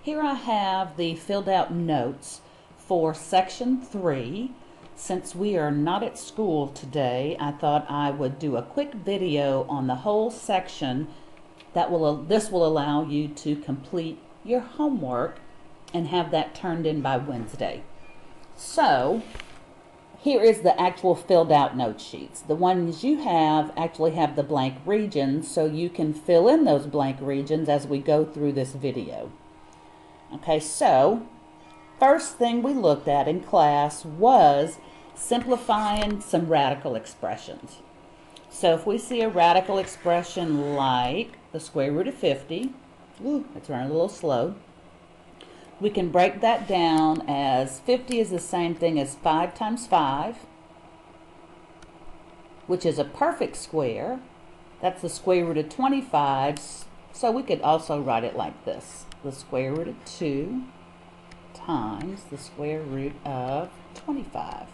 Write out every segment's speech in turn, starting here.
Here I have the filled out notes for section 3. Since we are not at school today, I thought I would do a quick video on the whole section. This will allow you to complete your homework and have that turned in by Wednesday. So here is the actual filled out note sheets. The ones you have actually have the blank regions, so you can fill in those blank regions as we go through this video. Okay, so first thing we looked at in class was simplifying some radical expressions. So if we see a radical expression like the square root of 50, it's running a little slow, we can break that down as 50 is the same thing as 5 times 5, which is a perfect square. That's the square root of 25, so we could also write it like this. The square root of 2 times the square root of 25.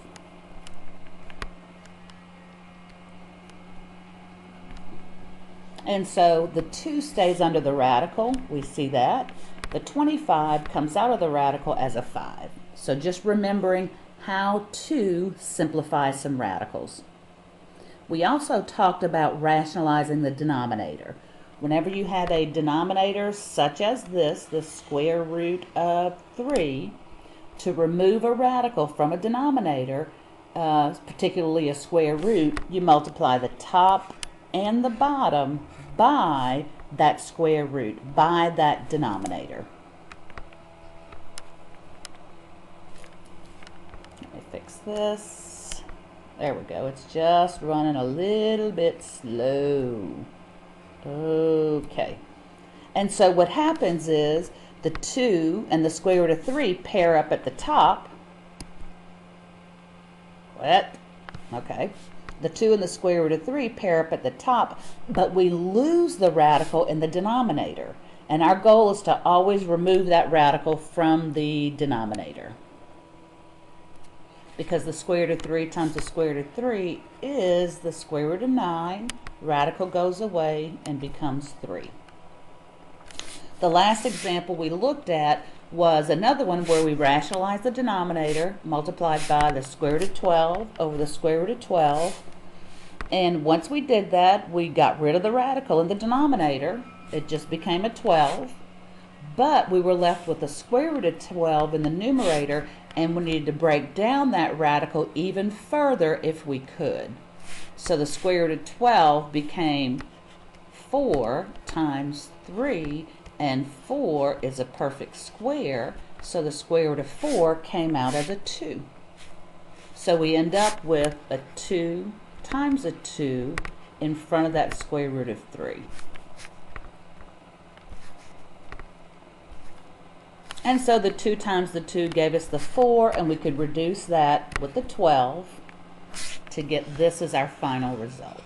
And so the 2 stays under the radical. We see that. The 25 comes out of the radical as a 5. So just remembering how to simplify some radicals. We also talked about rationalizing the denominator. Whenever you have a denominator such as this, the square root of 3, to remove a radical from a denominator, particularly a square root, you multiply the top and the bottom by that square root, by that denominator. Let me fix this. There we go. It's just running a little bit slow. Okay. And so what happens is the 2 and the square root of 3 pair up at the top. What? Okay. The 2 and the square root of 3 pair up at the top, but we lose the radical in the denominator. And our goal is to always remove that radical from the denominator. Because the square root of 3 times the square root of 3 is the square root of 9. Radical goes away and becomes 3. The last example we looked at was another one where we rationalized the denominator, multiplied by the square root of 12 over the square root of 12. And once we did that, we got rid of the radical in the denominator. It just became a 12. But we were left with the square root of 12 in the numerator, and we needed to break down that radical even further if we could. So the square root of 12 became 4 times 3, and 4 is a perfect square, so the square root of 4 came out as a 2. So we end up with a 2 times a 2 in front of that square root of 3. And so the 2 times the 2 gave us the 4, and we could reduce that with the 12 to get this as our final result.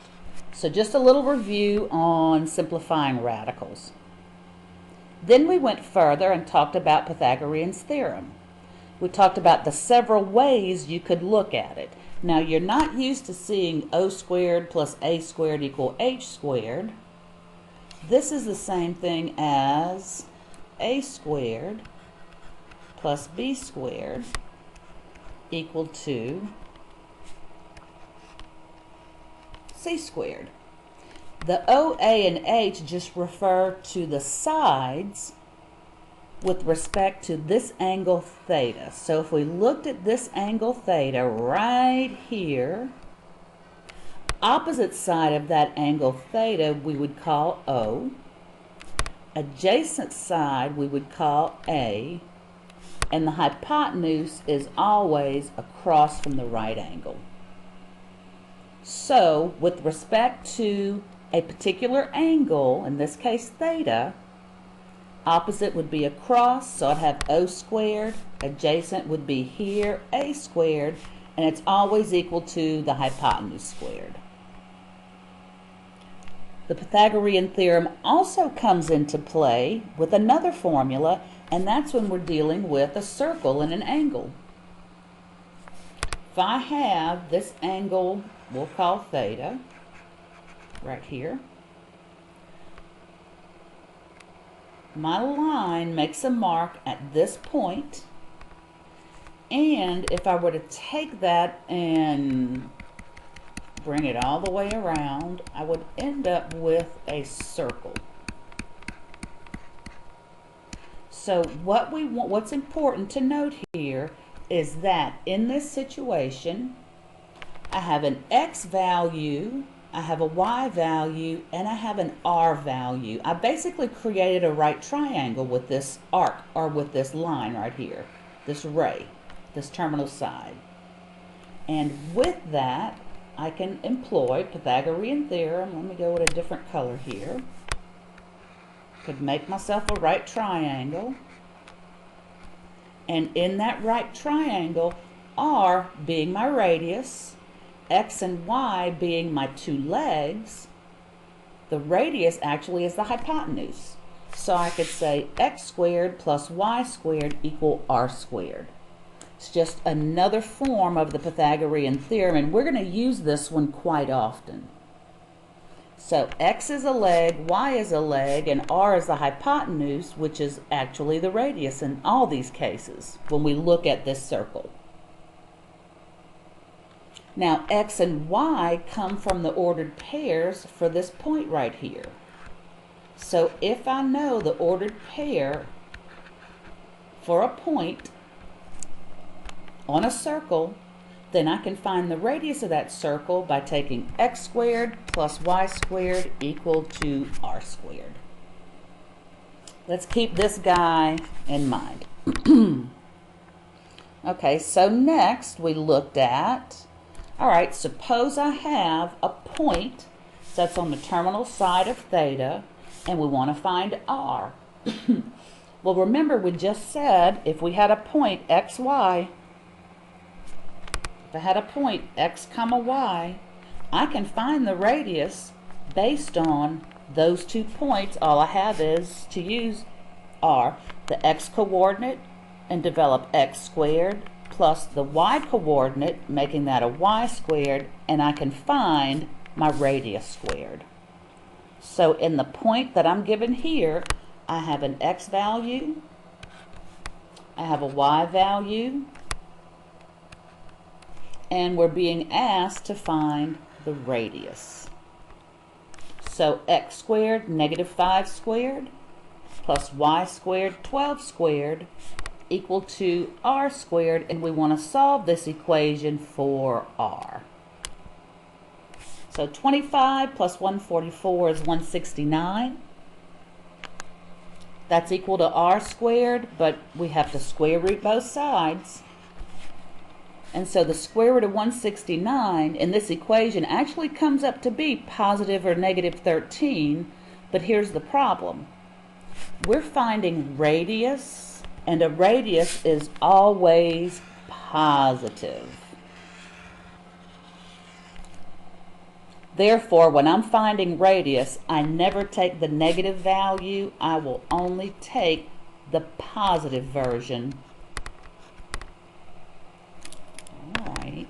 So just a little review on simplifying radicals. Then we went further and talked about Pythagorean's theorem. We talked about the several ways you could look at it. Now you're not used to seeing O squared plus A squared equal H squared. This is the same thing as A squared plus B squared equal to C squared. The OA and H just refer to the sides with respect to this angle theta. So if we looked at this angle theta right here, opposite side of that angle theta we would call O, adjacent side we would call A, and the hypotenuse is always across from the right angle. So with respect to a particular angle, in this case theta, opposite would be across, so I'd have O squared, adjacent would be here, A squared, and it's always equal to the hypotenuse squared. The Pythagorean theorem also comes into play with another formula, and that's when we're dealing with a circle and an angle. If I have this angle we'll call theta, right here, my line makes a mark at this point, and if I were to take that and bring it all the way around, I would end up with a circle. So what's important to note here is that in this situation, I have an x value, I have a y value, and I have an r value. I basically created a right triangle with this arc, or with this line right here, this ray, this terminal side. And with that, I can employ Pythagorean Theorem. Let me go with a different color here. Could make myself a right triangle. And in that right triangle, r being my radius, x and y being my two legs, the radius actually is the hypotenuse. So I could say x squared plus y squared equal r squared. It's just another form of the Pythagorean theorem, and we're going to use this one quite often. So x is a leg, y is a leg, and r is the hypotenuse, which is actually the radius in all these cases when we look at this circle. Now x and y come from the ordered pairs for this point right here. So if I know the ordered pair for a point on a circle, then I can find the radius of that circle by taking x squared plus y squared equal to r squared. Let's keep this guy in mind. Okay, so next we looked at, all right, suppose I have a point that's on the terminal side of theta, and we want to find r. Well, remember we just said if we had a point x, y, if I had a point x comma y, I can find the radius based on those 2 points. All I have is to use r, the x coordinate, and develop x squared plus the y coordinate, making that a y squared, and I can find my radius squared. So in the point that I'm given here, I have an x value, I have a y value, and we're being asked to find the radius. So x squared negative 5 squared plus y squared 12 squared equal to r squared, and we want to solve this equation for r. So 25 plus 144 is 169. That's equal to r squared, but we have to square root both sides. And so the square root of 169 in this equation actually comes up to be positive or negative 13, but here's the problem. We're finding radius, and a radius is always positive. Therefore, when I'm finding radius, I never take the negative value. I will only take the positive version. All right.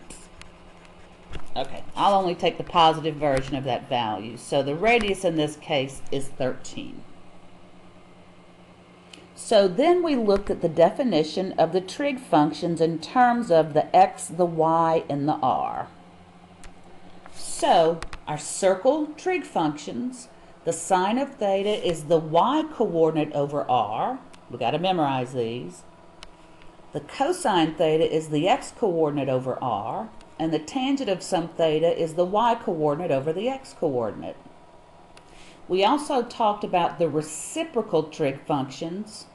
Okay, I'll only take the positive version of that value. So the radius in this case is 13. So then we looked at the definition of the trig functions in terms of the x, the y, and the r. So our circle trig functions, the sine of theta is the y coordinate over r. We got to memorize these. The cosine theta is the x coordinate over r, and the tangent of some theta is the y coordinate over the x coordinate. We also talked about the reciprocal trig functions.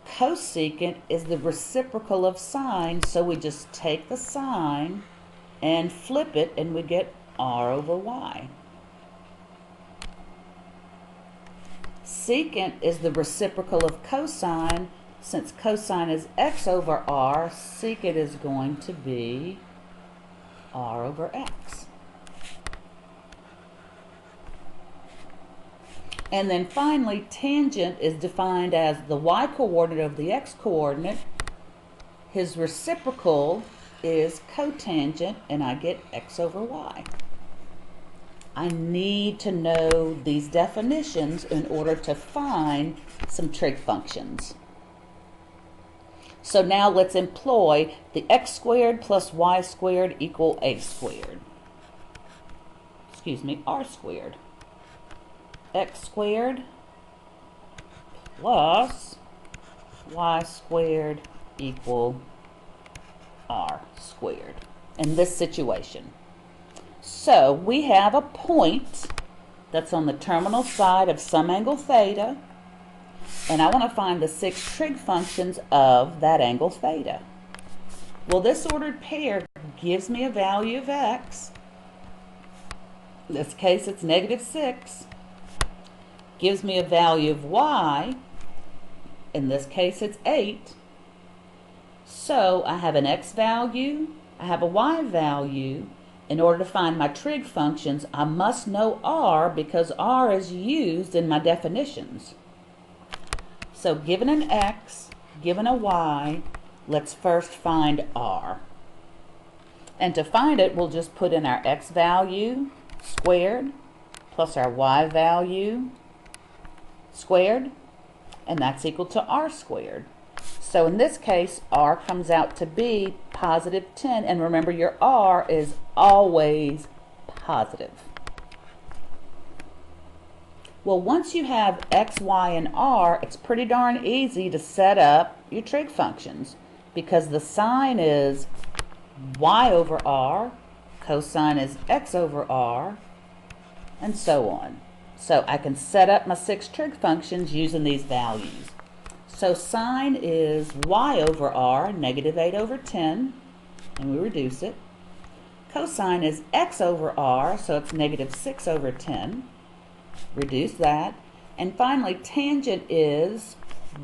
Cosecant is the reciprocal of sine, so we just take the sine and flip it, and we get r over y. Secant is the reciprocal of cosine. Since cosine is x over r, secant is going to be r over x. And then finally, tangent is defined as the y coordinate of the x coordinate. His reciprocal is cotangent, and I get x over y. I need to know these definitions in order to find some trig functions. So now let's employ the x squared plus y squared equal a squared. Excuse me, r squared. X squared plus y squared equal r squared in this situation. So we have a point that's on the terminal side of some angle theta, and I want to find the 6 trig functions of that angle theta. Well, this ordered pair gives me a value of x. In this case, it's -6. Gives me a value of y. In this case, it's 8. So I have an x value, I have a y value. In order to find my trig functions, I must know r because r is used in my definitions. So given an x, given a y, let's first find r. And to find it, we'll just put in our x value squared plus our y value squared, and that's equal to r squared. So in this case, r comes out to be +10, and remember your r is always positive. Well, once you have x, y, and r, it's pretty darn easy to set up your trig functions because the sine is y over r, cosine is x over r, and so on. So I can set up my 6 trig functions using these values. So sine is y over r, -8/10, and we reduce it. Cosine is x over r, so it's -6/10. Reduce that. And finally, tangent is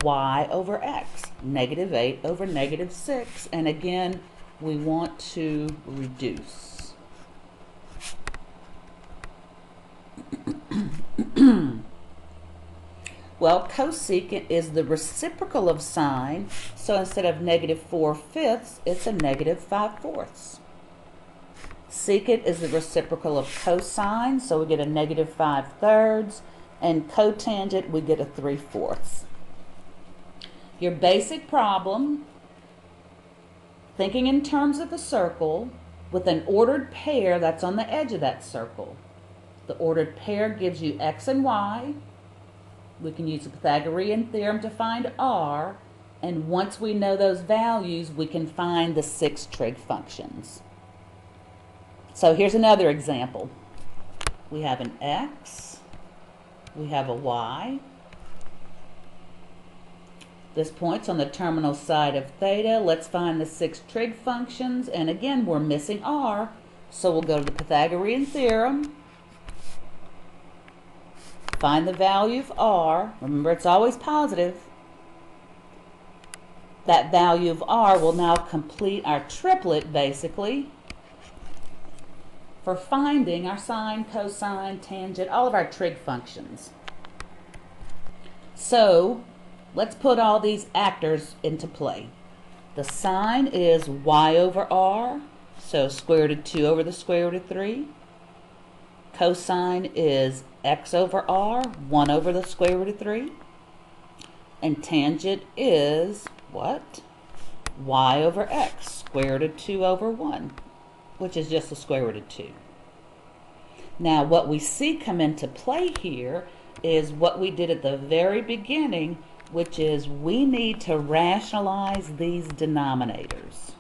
y over x, -8/6. And again, we want to reduce. Well, cosecant is the reciprocal of sine, so instead of -4/5, it's a -5/4. Secant is the reciprocal of cosine, so we get a -5/3, and cotangent, we get a 3/4. Your basic problem, thinking in terms of a circle, with an ordered pair that's on the edge of that circle. The ordered pair gives you x and y. We can use the Pythagorean Theorem to find r, and once we know those values, we can find the 6 trig functions. So here's another example. We have an x, we have a y. This point's on the terminal side of theta. Let's find the 6 trig functions, and again, we're missing r, so we'll go to the Pythagorean Theorem. Find the value of r. Remember, it's always positive. That value of r will now complete our triplet, basically, for finding our sine, cosine, tangent, all of our trig functions. So, let's put all these actors into play. The sine is y over r, so square root of 2 over the square root of 3. Cosine is x over r, 1 over the square root of 3. And tangent is what? Y over x, square root of 2 over 1, which is just the square root of 2. Now, what we see come into play here is what we did at the very beginning, which is we need to rationalize these denominators.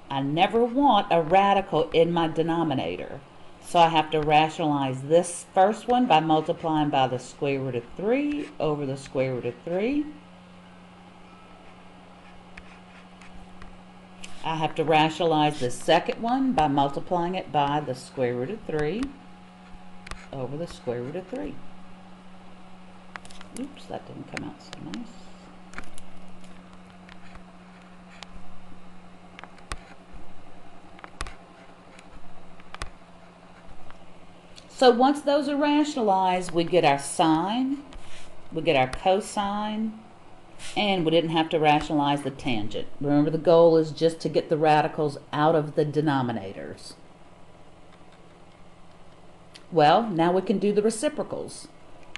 I never want a radical in my denominator. So I have to rationalize this first one by multiplying by the square root of 3 over the square root of 3. I have to rationalize the second one by multiplying it by the square root of 3 over the square root of 3. Oops, that didn't come out so nice. So once those are rationalized, we get our sine, we get our cosine, and we didn't have to rationalize the tangent. Remember, the goal is just to get the radicals out of the denominators. Well, now we can do the reciprocals.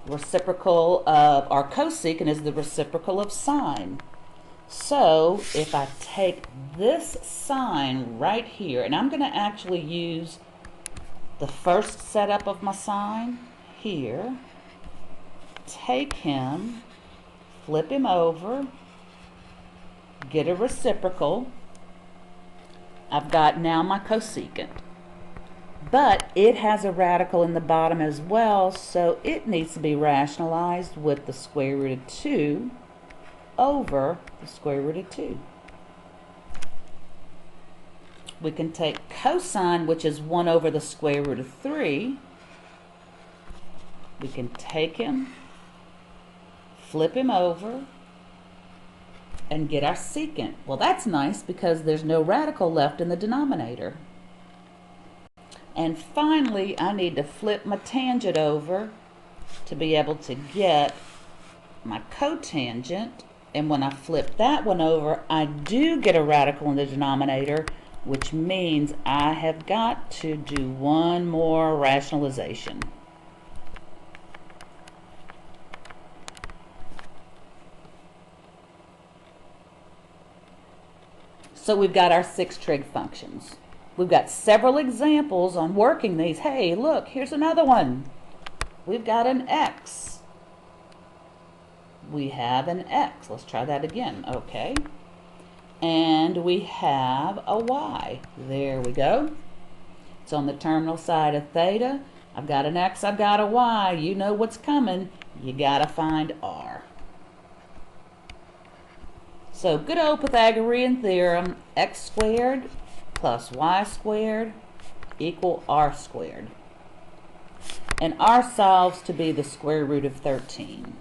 reciprocal of, our cosecant is the reciprocal of sine. So if I take this sine right here, and I'm going to actually use the first setup of my sine here, take him, flip him over, get a reciprocal. I've got now my cosecant. But it has a radical in the bottom as well, so it needs to be rationalized with the square root of 2 over the square root of 2. We can take cosine, which is 1 over the square root of 3. We can take him, flip him over, and get our secant. Well, that's nice because there's no radical left in the denominator. And finally, I need to flip my tangent over to be able to get my cotangent. And when I flip that one over, I do get a radical in the denominator, which means I have got to do one more rationalization. So we've got our 6 trig functions. We've got several examples on working these. Hey, look, here's another one. We've got an x. We have an x. Let's try that again. Okay. And we have a y. There we go. It's on the terminal side of theta. I've got an x, I've got a y. You know what's coming. You gotta find r. So good old Pythagorean theorem, x squared plus y squared equal r squared. And r solves to be the square root of 13.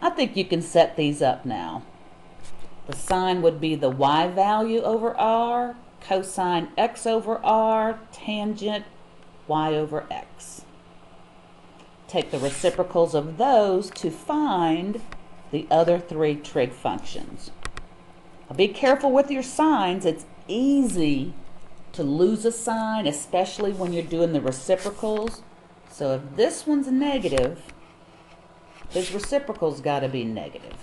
I think you can set these up now. The sine would be the y value over r, cosine x over r, tangent y over x. Take the reciprocals of those to find the other 3 trig functions. Now be careful with your signs. It's easy to lose a sign, especially when you're doing the reciprocals. So if this one's negative, his reciprocal's got to be negative.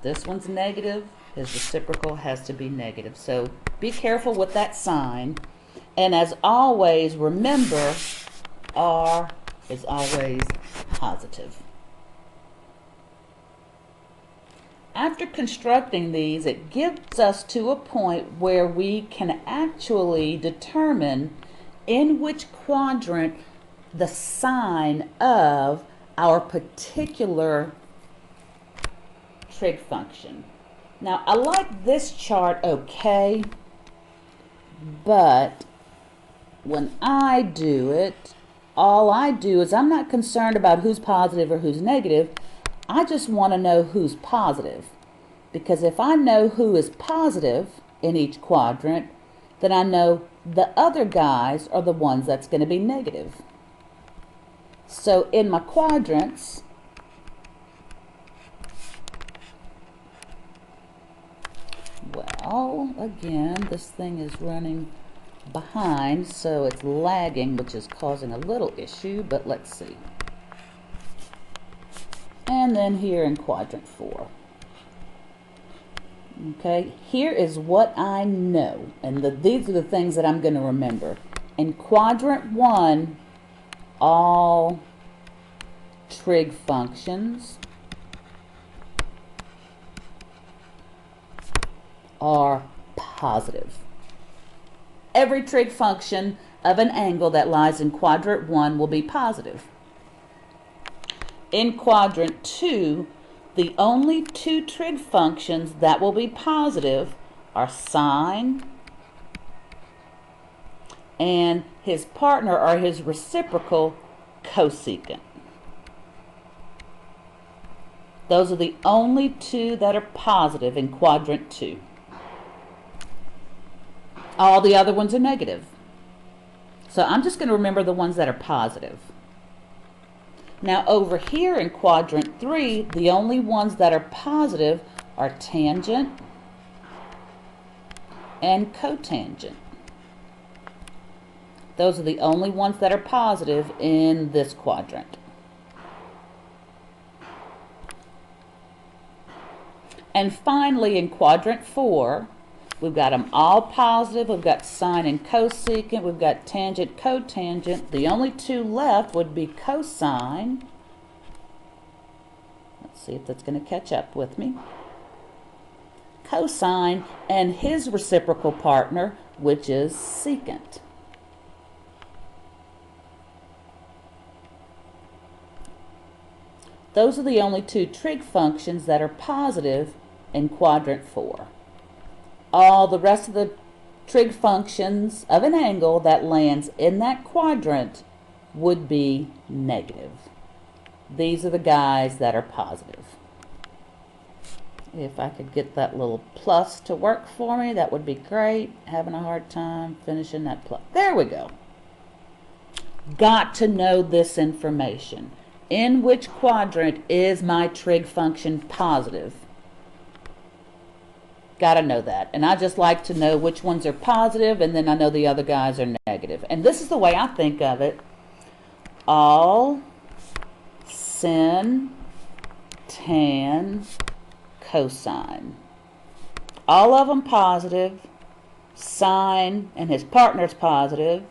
This one's negative, his reciprocal has to be negative. So be careful with that sign. And as always, remember, r is always positive. After constructing these, it gets us to a point where we can actually determine in which quadrant the sign of our particular trig function. Now, I like this chart okay, but when I do it, all I do is I'm not concerned about who's positive or who's negative. I just want to know who's positive, because if I know who is positive in each quadrant, then I know the other guys are the ones that's going to be negative. So in my quadrants, well, again, this thing is running behind, so it's lagging, which is causing a little issue, but let's see. And then here in quadrant 4. Okay, here is what I know, and these are the things that I'm going to remember. In quadrant 1, all trig functions are positive. Every trig function of an angle that lies in quadrant 1 will be positive. In quadrant 2, the only 2 trig functions that will be positive are sine and his partner, or his reciprocal, cosecant. Those are the only 2 that are positive in quadrant 2. All the other ones are negative. So I'm just going to remember the ones that are positive. Now over here in quadrant 3, the only ones that are positive are tangent and cotangent. Those are the only ones that are positive in this quadrant. And finally, in quadrant 4, we've got them all positive. We've got sine and cosecant. We've got tangent, cotangent. The only two left would be cosine. Let's see if that's going to catch up with me. Cosine and his reciprocal partner, which is secant. Those are the only two trig functions that are positive in quadrant 4. All the rest of the trig functions of an angle that lands in that quadrant would be negative. These are the guys that are positive. If I could get that little plus to work for me, that would be great. Having a hard time finishing that plus. There we go. Got to know this information. In which quadrant is my trig function positive? Got to know that. And I just like to know which ones are positive, and then I know the other guys are negative. And this is the way I think of it. All sin, tan, cosine. All of them positive. Sine and his partner's positive.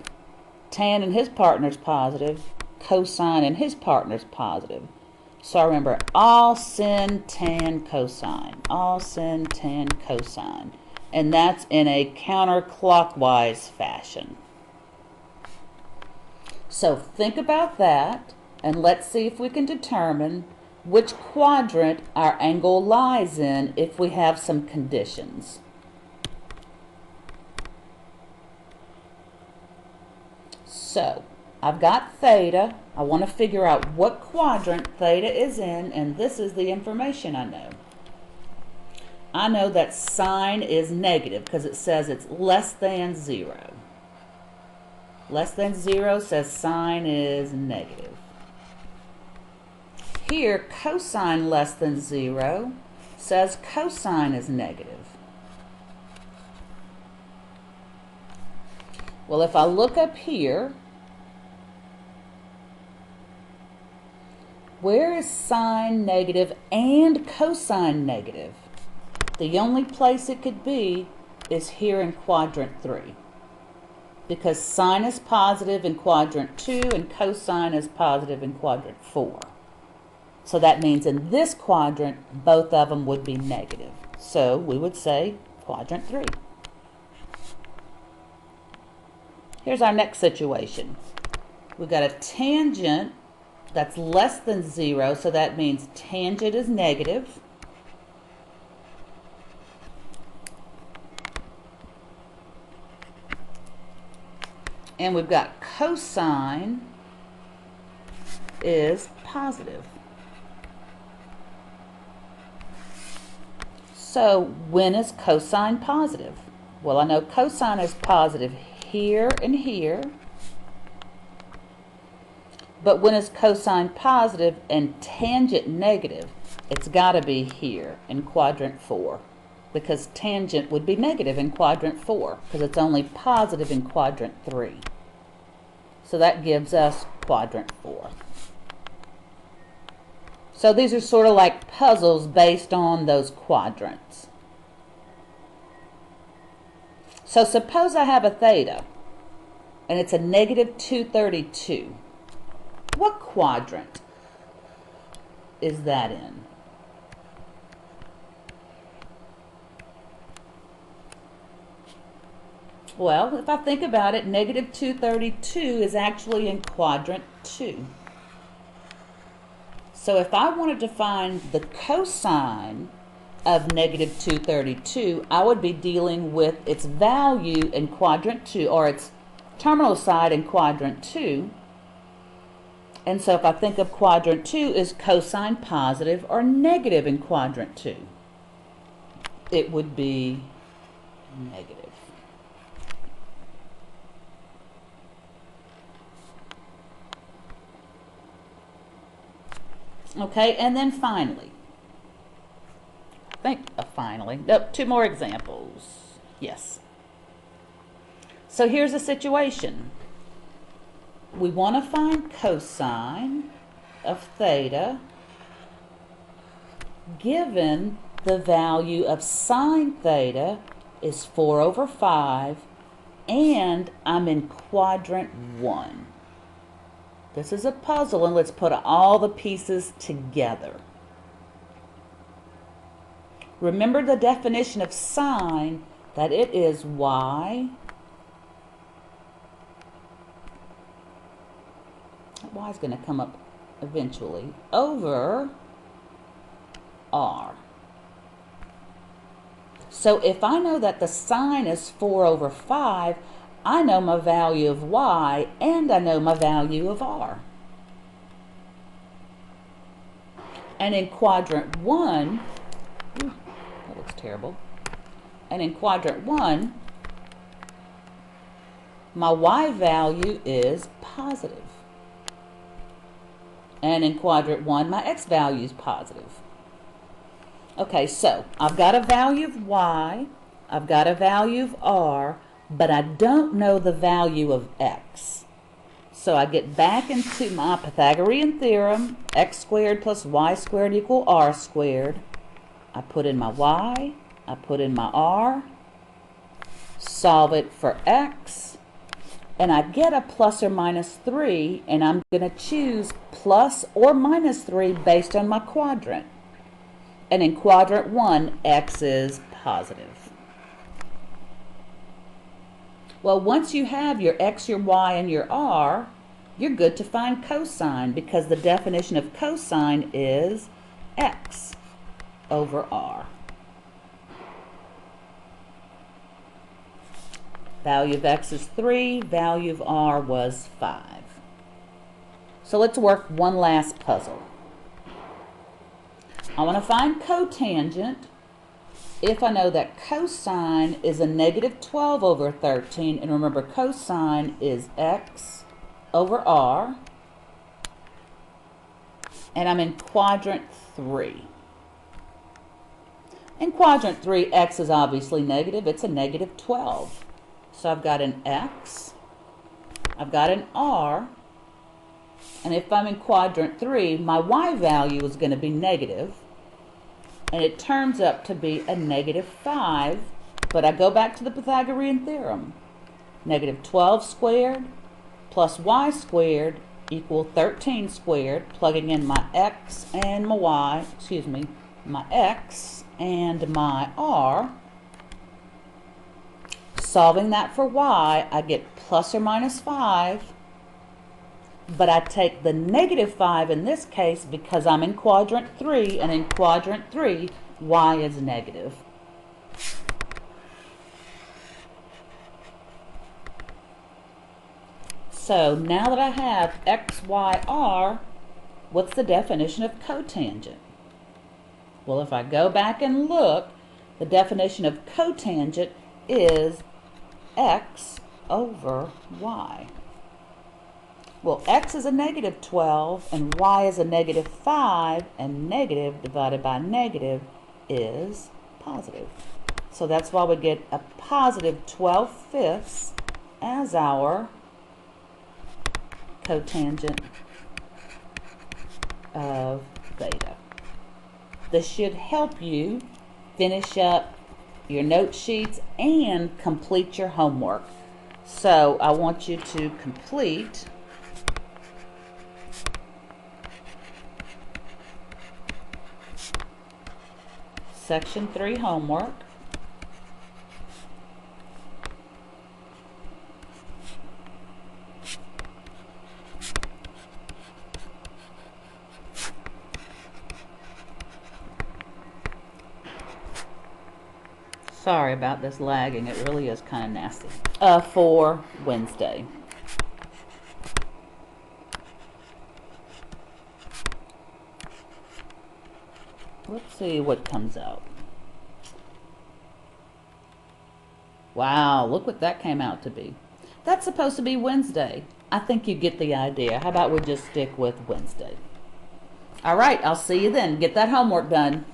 Tan and his partner's positive. Cosine and his partner's positive. So I remember all sin, tan, cosine. All sin, tan, cosine. And that's in a counterclockwise fashion. So think about that, and let's see if we can determine which quadrant our angle lies in if we have some conditions. So I've got theta. I want to figure out what quadrant theta is in, and this is the information I know. I know that sine is negative because it says it's less than 0. Less than 0 says sine is negative. Here, cosine less than 0 says cosine is negative. Well, if I look up here, where is sine negative and cosine negative? The only place it could be is here in quadrant 3. Because sine is positive in quadrant 2 and cosine is positive in quadrant 4. So that means in this quadrant, both of them would be negative. So we would say quadrant 3. Here's our next situation. We've got a tangent that's less than 0, so that means tangent is negative. And we've got cosine is positive. So when is cosine positive? Well, I know cosine is positive here and here. But when is cosine positive and tangent negative? It's got to be here in quadrant 4. Because tangent would be negative in quadrant 4 because it's only positive in quadrant 3. So that gives us quadrant 4. So these are sort of like puzzles based on those quadrants. So suppose I have a theta and it's a negative 232. What quadrant is that in? Well, if I think about it, negative 232 is actually in quadrant 2. So if I wanted to find the cosine of negative 232, I would be dealing with its value in quadrant 2, or its terminal side in quadrant 2. And so if I think of quadrant 2, is cosine positive or negative in quadrant 2? It would be negative. Okay, and then finally, nope, 2 more examples. Yes. So here's a situation. we want to find cosine of theta given the value of sine theta is 4 over 5 and I'm in quadrant 1. This is a puzzle and let's put all the pieces together. Remember the definition of sine, that it is y. That y is going to come up eventually, over r. So if I know that the sine is 4 over 5, I know my value of y and I know my value of r. And in quadrant 1, that looks terrible. And in quadrant 1, my y value is positive. And in quadrant 1, my x value is positive. Okay, so I've got a value of y, I've got a value of r, but I don't know the value of x. So I get back into my Pythagorean Theorem, x squared plus y squared equal r squared. I put in my y, I put in my r, solve it for x, and I get a plus or minus 3, and I'm going to choose plus or minus 3 based on my quadrant. And in quadrant 1, x is positive. Well, once you have your x, your y, and your r, you're good to find cosine because the definition of cosine is x over r. Value of x is 3, value of r was 5. So let's work one last puzzle. I want to find cotangent if I know that cosine is a negative 12 over 13, and remember cosine is x over r, and I'm in quadrant 3. In quadrant 3, x is obviously negative. It's a negative 12. So I've got an x, I've got an r, and if I'm in quadrant 3, my y value is going to be negative, and it turns up to be a negative 5, but I go back to the Pythagorean Theorem. Negative 12 squared plus y squared equal 13 squared, plugging in my x and my y, my x and my r. Solving that for y, I get plus or minus 5, but I take the negative 5 in this case because I'm in quadrant 3, and in quadrant 3, y is negative. So now that I have x, y, r, what's the definition of cotangent? Well, if I go back and look, the definition of cotangent is x over y. Well, x is a negative 12 and y is a negative 5, and negative divided by negative is positive. So that's why we get a positive 12/5 as our cotangent of theta. This should help you finish up your note sheets and complete your homework. So I want you to complete Section 3 homework. Sorry about this lagging, it really is kind of nasty. For Wednesday. Let's see what comes out. Wow, look what that came out to be. That's supposed to be Wednesday. I think you get the idea. How about we just stick with Wednesday? All right, I'll see you then. Get that homework done.